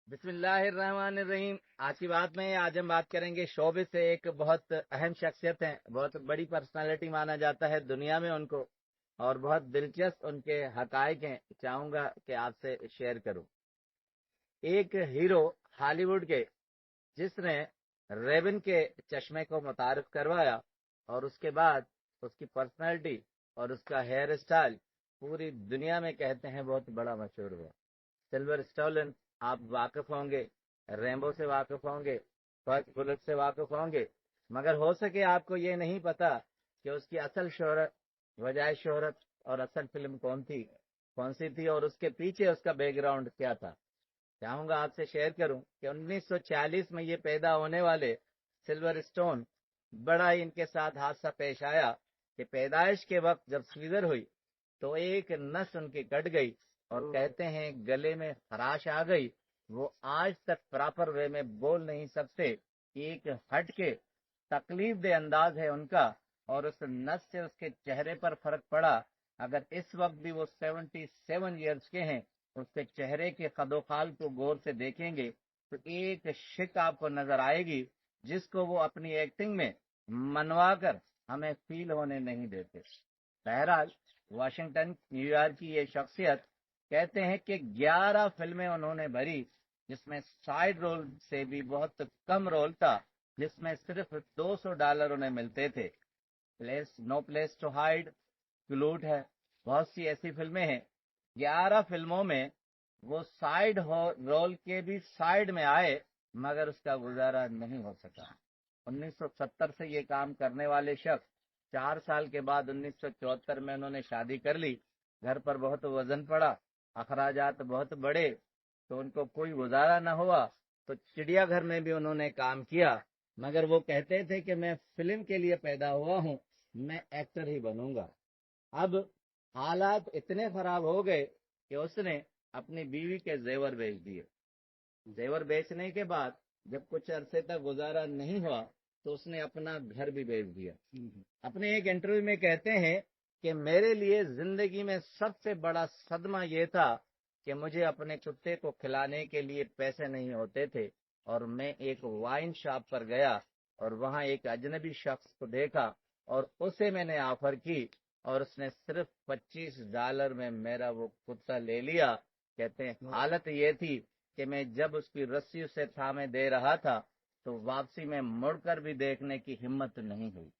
بسم اللہ الرحمن الرحیم۔ آج کی بات میں آج ہم بات کریں گے شعبے سے ایک بہت اہم شخصیت ہیں، بہت بڑی پرسنالٹی مانا جاتا ہے دنیا میں ان کو، اور بہت دلچسپ ان کے حقائق ہیں، چاہوں گا کہ آپ سے شیئر کروں۔ ایک ہیرو ہالی ووڈ کے جس نے ریبن کے چشمے کو متعارف کروایا، اور اس کے بعد اس کی پرسنالٹی اور اس کا ہیئر اسٹائل پوری دنیا میں کہتے ہیں بہت بڑا مشہور ہوا۔ سلور اسٹولن آپ واقف ہوں گے، ریمبو سے واقف ہوں گے، فرسٹ بلٹ سے واقف ہوں گے، مگر ہو سکے آپ کو یہ نہیں پتا کہ اس کی اصل شہرت، وجہ شہرت اور اصل فلم کون سی تھی، اور اس کے پیچھے اس کا بیک گراؤنڈ کیا تھا۔ چاہوں گا آپ سے شیئر کروں کہ 1940 میں یہ پیدا ہونے والے سلور اسٹون، بڑا ہی ان کے ساتھ حادثہ پیش آیا کہ پیدائش کے وقت جب سیزر ہوئی تو ایک نس ان کی کٹ گئی، اور کہتے ہیں گلے میں خراش آ گئی۔ وہ آج تک پراپر وے میں بول نہیں سکتے، ایک ہٹ کے تکلیف دہ انداز ہے ان کا، اور اس نس سے اس کے چہرے پر فرق پڑا۔ اگر اس وقت بھی وہ 77 ایئرز کے ہیں، اس کے چہرے کے خد و خال کو غور سے دیکھیں گے تو ایک شک آپ کو نظر آئے گی، جس کو وہ اپنی ایکٹنگ میں منوا کر ہمیں فیل ہونے نہیں دیتے۔ بہرحال واشنگٹن نیو یارک کی یہ شخصیت کہتے ہیں کہ 11 فلمیں انہوں نے بھری، جس میں سائیڈ رول سے بھی بہت کم رول تھا، جس میں صرف $200 انہیں ملتے تھے۔ نو پلیس ٹو ہائیڈ، کلوٹ ہے، بہت سی ایسی فلمیں ہیں۔ 11 فلموں میں وہ سائیڈ رول کے بھی سائیڈ میں آئے، مگر اس کا گزارا نہیں ہو سکا۔ 1970 سے یہ کام کرنے والے شخص 4 سال کے بعد 1974 میں انہوں نے شادی کر لی۔ گھر پر بہت وزن پڑا، اخراجات بہت بڑے، تو ان کو کوئی گزارا نہ ہوا، تو چڑیا گھر میں بھی انہوں نے کام کیا، مگر وہ کہتے تھے کہ میں فلم کے لیے پیدا ہوا ہوں، میں ایکٹر ہی بنوں گا۔ اب حالات اتنے خراب ہو گئے کہ اس نے اپنی بیوی کے زیور بیچ دیے۔ زیور بیچنے کے بعد جب کچھ عرصے تک گزارا نہیں ہوا تو اس نے اپنا گھر بھی بیچ دیا۔ اپنے ایک انٹرویو میں کہتے ہیں کہ میرے لیے زندگی میں سب سے بڑا صدمہ یہ تھا کہ مجھے اپنے کتے کو کھلانے کے لیے پیسے نہیں ہوتے تھے، اور میں ایک وائن شاپ پر گیا اور وہاں ایک اجنبی شخص کو دیکھا اور اسے میں نے آفر کی، اور اس نے صرف $25 میں میرا وہ کتا لے لیا۔ کہتے ہیں حالت یہ تھی کہ میں جب اس کی رسی اسے تھامے دے رہا تھا تو واپسی میں مڑ کر بھی دیکھنے کی ہمت نہیں ہوئی۔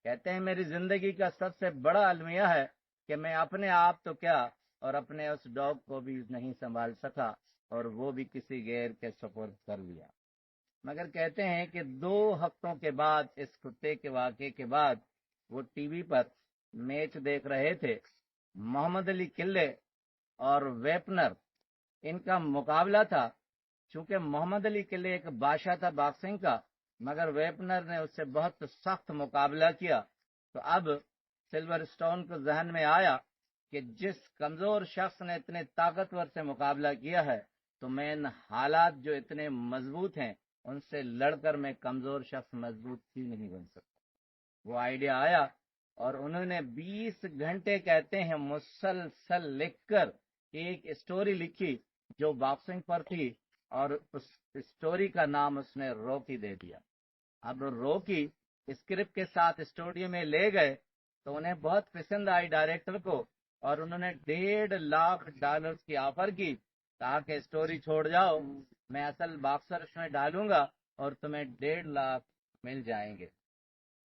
کہتے ہیں میری زندگی کا سب سے بڑا المیہ ہے کہ میں اپنے آپ تو کیا، اور اپنے اس ڈاگ کو بھی نہیں سنبھال سکا، اور وہ بھی کسی غیر کے سپرد کر لیا۔ مگر کہتے ہیں کہ 2 ہفتوں کے بعد اس کتے کے واقعے کے بعد وہ ٹی وی پر میچ دیکھ رہے تھے۔ محمد علی کلے اور ویپنر، ان کا مقابلہ تھا۔ چونکہ محمد علی کلے ایک بادشاہ تھا باکسنگ کا، مگر ویپنر نے اس سے بہت سخت مقابلہ کیا، تو اب سلور اسٹون کو ذہن میں آیا کہ جس کمزور شخص نے اتنے طاقتور سے مقابلہ کیا ہے، تو میں ان حالات جو اتنے مضبوط ہیں ان سے لڑ کر میں کمزور شخص مضبوط ہی نہیں بن سکتا۔ وہ آئیڈیا آیا اور انہوں نے 20 گھنٹے کہتے ہیں مسلسل لکھ کر ایک اسٹوری لکھی جو باکسنگ پر تھی، اور اس اسٹوری کا نام اس نے روکی دے دیا۔ اب روکی اسکرپٹ کے ساتھ اسٹوڈیو میں لے گئے تو انہیں بہت پسند آئی ڈائریکٹر کو، اور انہوں نے $1.5 کی آفر کی، تاکہ اسٹوری چھوڑ جاؤ، میں اصل باکسر اس میں ڈالوں گا اور تمہیں $1.5 مل جائیں گے۔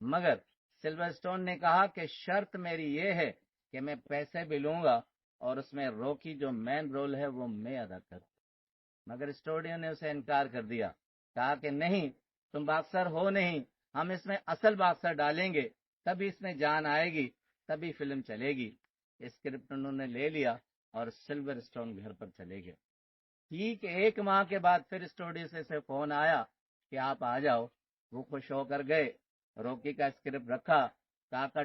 مگر سلور اسٹون نے کہا کہ شرط میری یہ ہے کہ میں پیسے بھی لوں گا، اور اس میں روکی جو مین رول ہے وہ میں ادا کروں۔ مگر اسٹوڈیو نے اسے انکار کر دیا، کہا کہ نہیں، تم باکسر ہو نہیں، ہم اس میں اصل باکسر ڈالیں گے، تبھی اس میں جان آئے گی، تبھی فلم چلے گی۔ اسکرپٹ انہوں نے لے لیا اور سلور اسٹون گھر پر چلے گئے۔ ٹھیک 1 ماہ کے بعد پھر اسٹوڈیو سے فون آیا کہ آپ آ جاؤ۔ وہ خوش ہو کر گئے، روکی کا اسکرپٹ رکھا، کہا کہ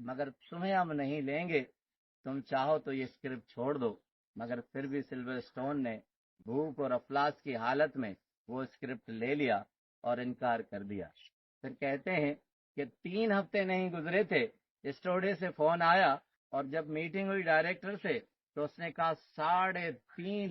مگر تمہیں ہم نہیں لیں گے، تم چاہو تو یہ اسکرپٹ چھوڑ دو۔ مگر پھر بھی سلور اسٹون نے بھوک اور افلاس کی حالت میں وہ اسکرپٹ لے لیا اور انکار کر دیا۔ پھر کہتے ہیں کہ 3 ہفتے نہیں گزرے تھے، اسٹوڈیو سے فون آیا، اور جب میٹنگ ہوئی ڈائریکٹر سے تو اس نے کہا $3.5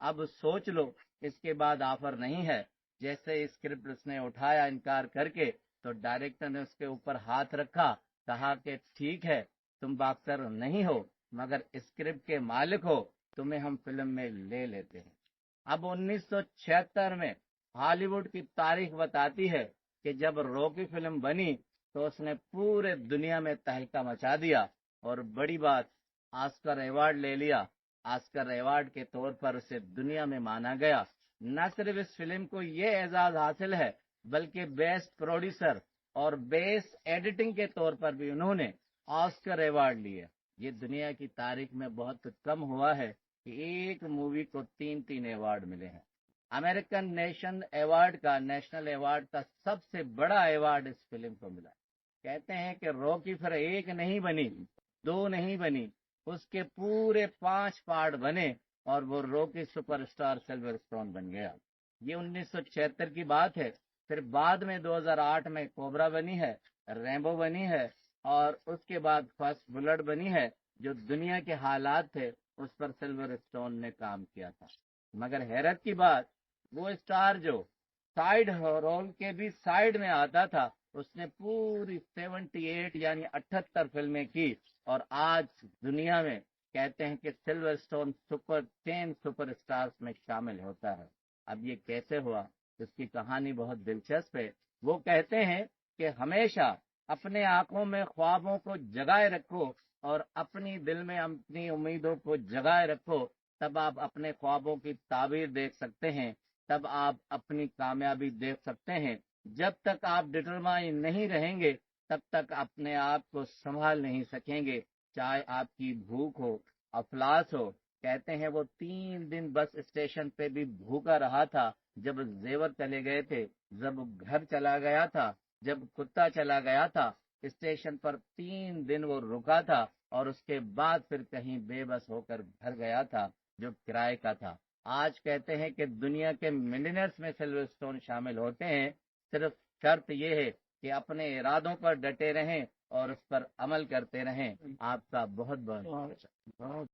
اب سوچ لو اس کے بعد آفر نہیں ہے. جیسے اسکرپٹ اس نے اٹھایا انکار کر کے تو ڈائریکٹر نے اس کے اوپر ہاتھ رکھا, کہا کہ ٹھیک ہے تم باکسر نہیں ہو مگر اسکرپٹ کے مالک ہو, تمہیں ہم فلم میں لے لیتے ہیں. اب 1976 میں ہالی ووڈ کی تاریخ بتاتی ہے کہ جب روکی فلم بنی تو اس نے پورے دنیا میں تہلکہ مچا دیا اور بڑی بات آسکر ایوارڈ لے لیا. آسکر ایوارڈ کے طور پر اسے دنیا میں مانا گیا. نہ صرف اس فلم کو یہ اعزاز حاصل ہے بلکہ بیسٹ پروڈیوسر اور بیسٹ ایڈیٹنگ کے طور پر بھی انہوں نے آسکر ایوارڈ لیے. یہ دنیا کی تاریخ میں بہت کم ہوا ہے کہ ایک مووی کو 3 ایوارڈ ملے ہیں. امریکن نیشنل ایوارڈ کا سب سے بڑا ایوارڈ اس فلم کو ملا. کہتے ہیں کہ روکی پھر ایک نہیں بنی, 2 نہیں بنی, اس کے پورے 5 پارٹ بنے اور وہ روکی سپر اسٹار سلور اسٹون بن گیا. یہ 1976 کی بات ہے. پھر بعد میں 2008 میں کوبرا بنی ہے, ریمبو بنی ہے اور اس کے بعد فرسٹ بلڈ بنی ہے. جو دنیا کے حالات تھے اس پر سلور اسٹون نے کام کیا تھا. مگر حیرت کی بات, وہ اسٹار جو سائیڈ رول کے بھی سائیڈ میں آتا تھا اس نے پوری 78 یعنی 78 فلمیں کی اور آج دنیا میں کہتے ہیں کہ سلور اسٹون 10 سپر اسٹارز میں شامل ہوتا ہے. اب یہ کیسے ہوا؟ اس کی کہانی بہت دلچسپ ہے. وہ کہتے ہیں کہ ہمیشہ اپنے آنکھوں میں خوابوں کو جگائے رکھو اور اپنی دل میں اپنی امیدوں کو جگائے رکھو, تب آپ اپنے خوابوں کی تعبیر دیکھ سکتے ہیں, تب آپ اپنی کامیابی دیکھ سکتے ہیں. جب تک آپ ڈٹرمائن نہیں رہیں گے تب تک اپنے آپ کو سنبھال نہیں سکیں گے, چاہے آپ کی بھوک ہو, افلاس ہو. کہتے ہیں وہ 3 دن بس اسٹیشن پہ بھی بھوکا رہا تھا. جب زیور چلے گئے تھے, جب گھر چلا گیا تھا, جب کتا چلا گیا تھا, اسٹیشن پر 3 دن وہ رکا تھا اور اس کے بعد پھر کہیں بے بس ہو کر گھر گیا تھا جو کرائے کا تھا. آج کہتے ہیں کہ دنیا کے ملینئرز میں سلور اسٹون شامل ہوتے ہیں. صرف شرط یہ ہے کہ اپنے ارادوں پر ڈٹے رہیں اور اس پر عمل کرتے رہیں. آپ کا بہت بہت